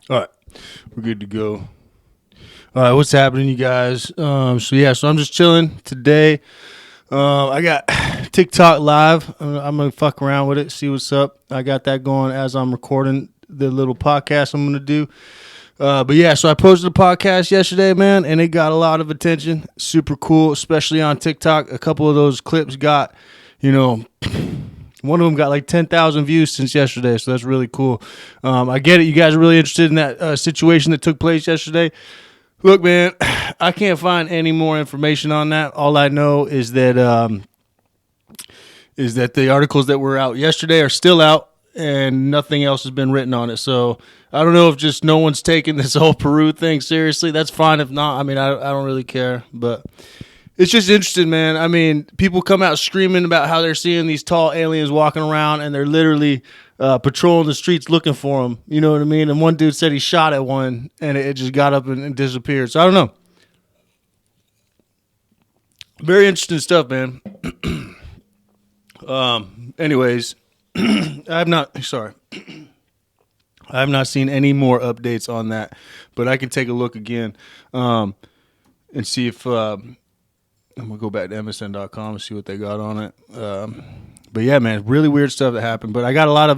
All right, we're good to go. All right, what's happening, you guys? So I'm just chilling today. I got TikTok live. I'm gonna fuck around with it, see what's up. I got that going as I'm recording the little podcast I'm gonna do. So I posted a podcast yesterday, man, and it got a lot of attention. Super cool, especially on TikTok. A couple of those clips got, you know, one of them got like 10,000 views since yesterday, so that's really cool. I get it. You guys are really interested in that situation that took place yesterday. Look, man, I can't find any more information on that. All I know is that the articles that were out yesterday are still out, and nothing else has been written on it. So I don't know if just no one's taking this whole Peru thing seriously. That's fine if not. I mean, I don't really care, but it's just interesting, man. I mean, people come out screaming about how they're seeing these tall aliens walking around, and they're literally patrolling the streets looking for them. You know what I mean? And one dude said he shot at one, and it just got up and disappeared. So I don't know. Very interesting stuff, man. Anyways, I have not seen any more updates on that, but I can take a look again and see if I'm gonna go back to MSN.com and see what they got on it. But yeah, man, really weird stuff that happened. But I got a lot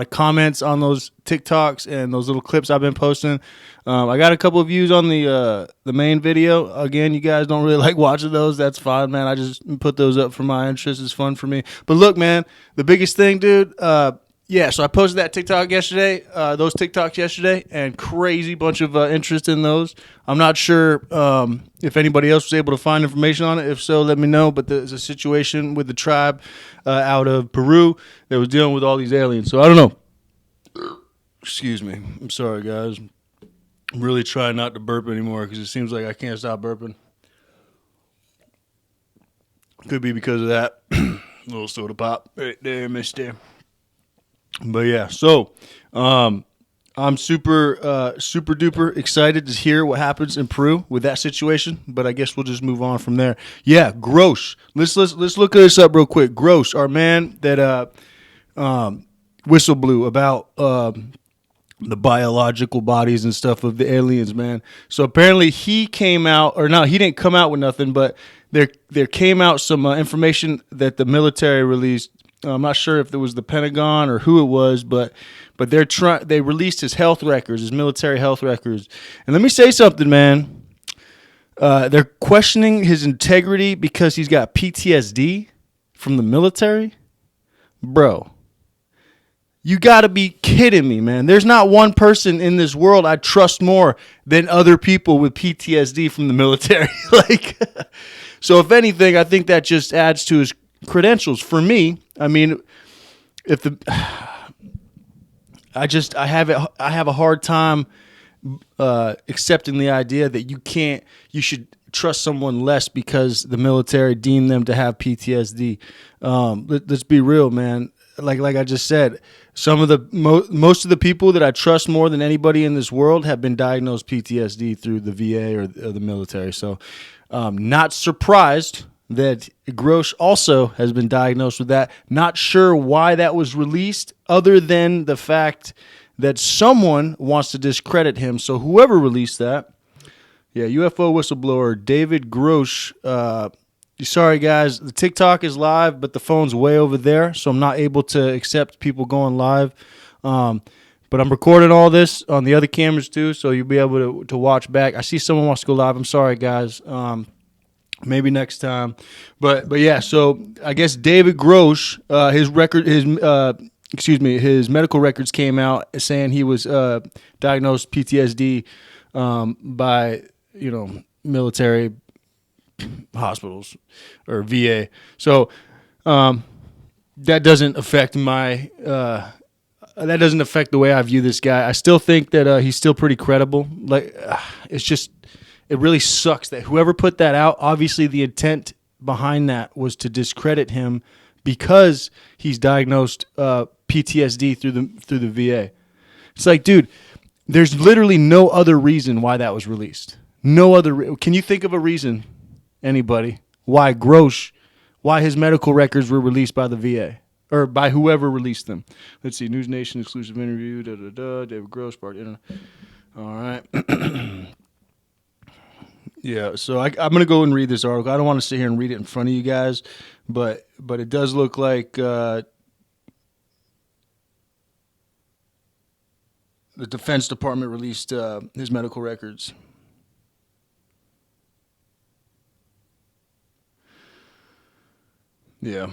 of comments on those TikToks and those little clips I've been posting. I got a couple of views on the main video. Again, you guys don't really like watching those. That's fine, man. I just put those up for my interest. It's fun for me. But look, man, the biggest thing, dude. So I posted that TikTok yesterday, those TikToks yesterday, and crazy bunch of interest in those. I'm not sure if anybody else was able to find information on it. If so, let me know. But there's a situation with the tribe out of Peru that was dealing with all these aliens. So I don't know. Excuse me. I'm sorry, guys. I'm really trying not to burp anymore because it seems like I can't stop burping. Could be because of that. Little soda pop right there, mister. But yeah, so I'm super duper excited to hear what happens in Peru with that situation. But I guess we'll just move on from there. Yeah, Grusch. Let's look this up real quick. Grusch, our man that whistle blew about the biological bodies and stuff of the aliens, man. So apparently he came out, or no, he didn't come out with nothing, but there came out some information that the military released. I'm not sure if it was the Pentagon or who it was, but they released his health records, his military health records. And let me say something, man. They're questioning his integrity because he's got PTSD from the military. Bro, you got to be kidding me, man. There's not one person in this world I trust more than other people with PTSD from the military. So if anything, I think that just adds to his credentials for me. I mean, I have a hard time accepting the idea that you should trust someone less because the military deemed them to have PTSD. Let's be real, man. Like I just said, some of the most of the people that I trust more than anybody in this world have been diagnosed PTSD through the VA or the military. So, not surprised that Grusch also has been diagnosed with that. Not sure why that was released, other than the fact that someone wants to discredit him. So whoever released that, UFO whistleblower David Grusch. Sorry, guys, the TikTok is live, but the phone's way over there, so I'm not able to accept people going live. But I'm recording all this on the other cameras too, so you'll be able to watch back. I see someone wants to go live. I'm sorry, guys. Maybe next time, but yeah. So I guess David Grusch, his medical records came out saying he was diagnosed PTSD by military hospitals or VA. So that doesn't affect the way I view this guy. I still think that he's still pretty credible. It really sucks that whoever put that out, obviously the intent behind that was to discredit him because he's diagnosed PTSD through the VA. It's like, dude, there's literally no other reason why that was released. No other. Can you think of a reason, anybody, why his medical records were released by the VA? or by whoever released them. Let's see, News Nation exclusive interview, David Grusch, all right. Yeah, so I'm going to go and read this article. I don't want to sit here and read it in front of you guys, but it does look like the Defense Department released his medical records. Yeah.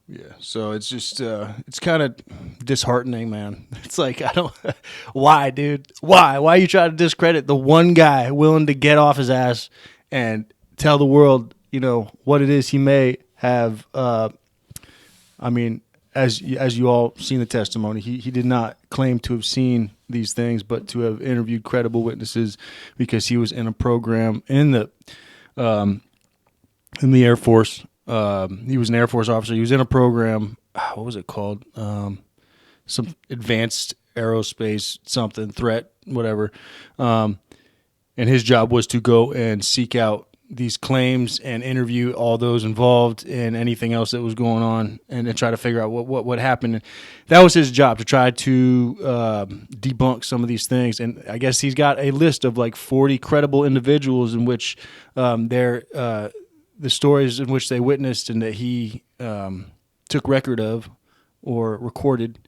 Yeah, so it's just it's kind of disheartening, man. It's like I don't why, dude? Why you try to discredit the one guy willing to get off his ass and tell the world, what it is he may have I mean, as you all seen the testimony, he did not claim to have seen these things, but to have interviewed credible witnesses because he was in a program in the Air Force. He was an Air Force officer. He was in a program. What was it called? Some advanced aerospace something threat, whatever. And his job was to go and seek out these claims and interview all those involved and anything else that was going on, and then try to figure out what happened. And that was his job, to try to debunk some of these things. And I guess he's got a list of like 40 credible individuals in which the stories in which they witnessed and that he took record of or recorded.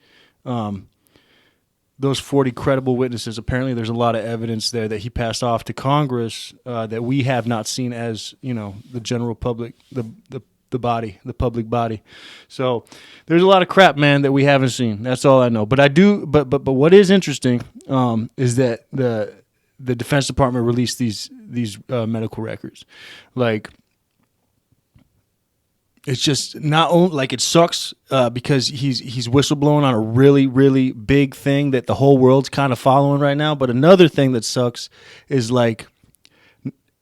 Those 40 credible witnesses, apparently there's a lot of evidence there that he passed off to Congress that we have not seen as, the general public, the public body. So there's a lot of crap, man, that we haven't seen. That's all I know. But I do, but what is interesting is that the Defense Department released these medical records. Like, it's just not only like it sucks because he's whistleblowing on a really, really big thing that the whole world's kind of following right now. But another thing that sucks is like,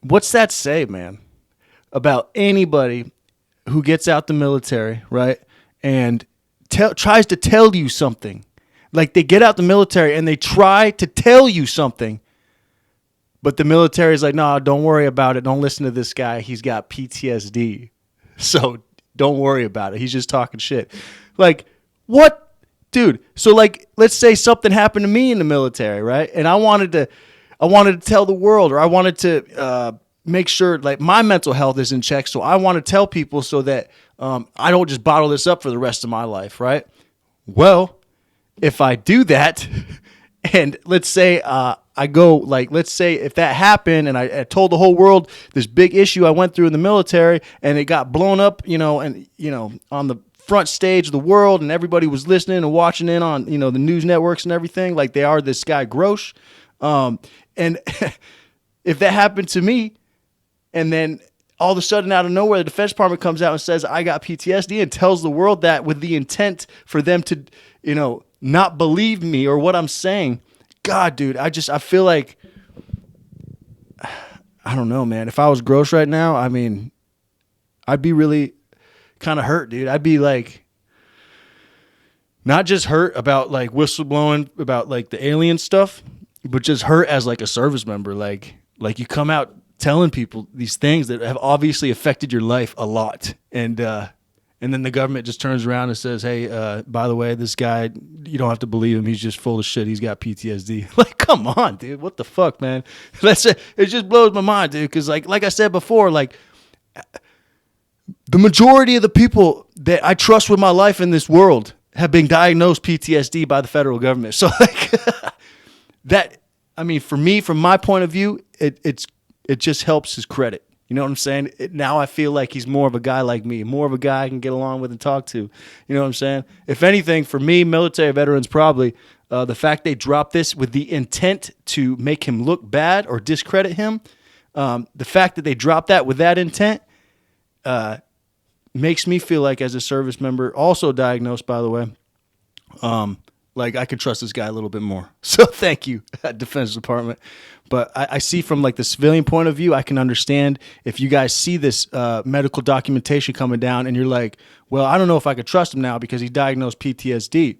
what's that say, man, about anybody who gets out the military, right, and tries to tell you something. Like, they get out the military and they try to tell you something, but the military is like, no, don't worry about it. Don't listen to this guy. He's got PTSD. So don't worry about it. He's just talking shit. Like, what? Dude, so like, let's say something happened to me in the military, right? And I wanted to tell the world, or I wanted to make sure like my mental health is in check. So I want to tell people so that I don't just bottle this up for the rest of my life, right? Well, if I do that, and let's say I go, like, let's say if that happened and I told the whole world this big issue I went through in the military and it got blown up, on the front stage of the world and everybody was listening and watching in on, the news networks and everything, like they are this guy Grusch. And if that happened to me and then all of a sudden out of nowhere, the Defense Department comes out and says, I got PTSD, and tells the world that with the intent for them to, not believe me or what I'm saying. God, dude, I feel like, I don't know, man. If I was Grusch right now, I mean, I'd be really kind of hurt, dude. I'd be like, not just hurt about like whistleblowing about like the alien stuff, but just hurt as like a service member. Like you come out telling people these things that have obviously affected your life a lot. And then the government just turns around and says, hey, by the way, this guy, you don't have to believe him. He's just full of shit. He's got PTSD. Like, come on, dude. What the fuck, man? It just blows my mind, dude. Because like I said before, like, the majority of the people that I trust with my life in this world have been diagnosed PTSD by the federal government. So, like, that, I mean, for me, from my point of view, it just helps his credit. You know what I'm saying? Now I feel like he's more of a guy like me, more of a guy I can get along with and talk to. You know what I'm saying? If anything, for me, military veterans probably, the fact they dropped this with the intent to make him look bad or discredit him, the fact that they dropped that with that intent makes me feel like, as a service member, also diagnosed, by the way, like I could trust this guy a little bit more. So thank you, Defense Department. But I see from like the civilian point of view, I can understand if you guys see this medical documentation coming down and you're like, well, I don't know if I could trust him now because he diagnosed PTSD.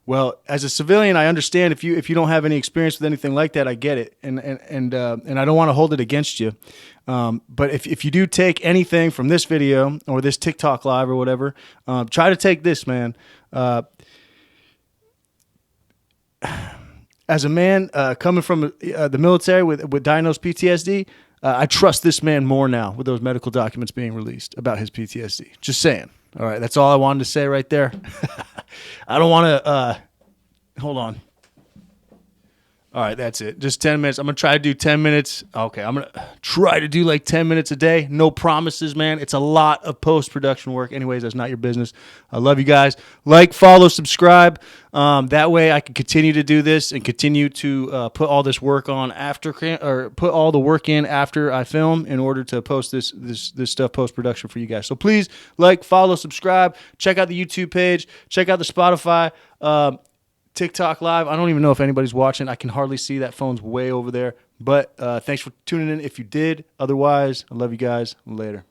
Well, as a civilian, I understand if you don't have any experience with anything like that, I get it, and I don't want to hold it against you. But if you do take anything from this video or this TikTok live or whatever, try to take this, man. As a man coming from the military with diagnosed PTSD, I trust this man more now with those medical documents being released about his PTSD. Just saying. All right, that's all I wanted to say right there. I don't want to hold on. All right, that's it. Just 10 minutes. I'm going to try to do 10 minutes. Okay, I'm going to try to do like 10 minutes a day. No promises, man. It's a lot of post-production work. Anyways, that's not your business. I love you guys. Like, follow, subscribe. That way I can continue to do this and continue to put all this work on after, or put all the work in after I film in order to post this stuff post-production for you guys. So please like, follow, subscribe. Check out the YouTube page. Check out the Spotify. TikTok live. I don't even know if anybody's watching. I can hardly see. That phone's way over there. But thanks for tuning in if you did. Otherwise, I love you guys. Later.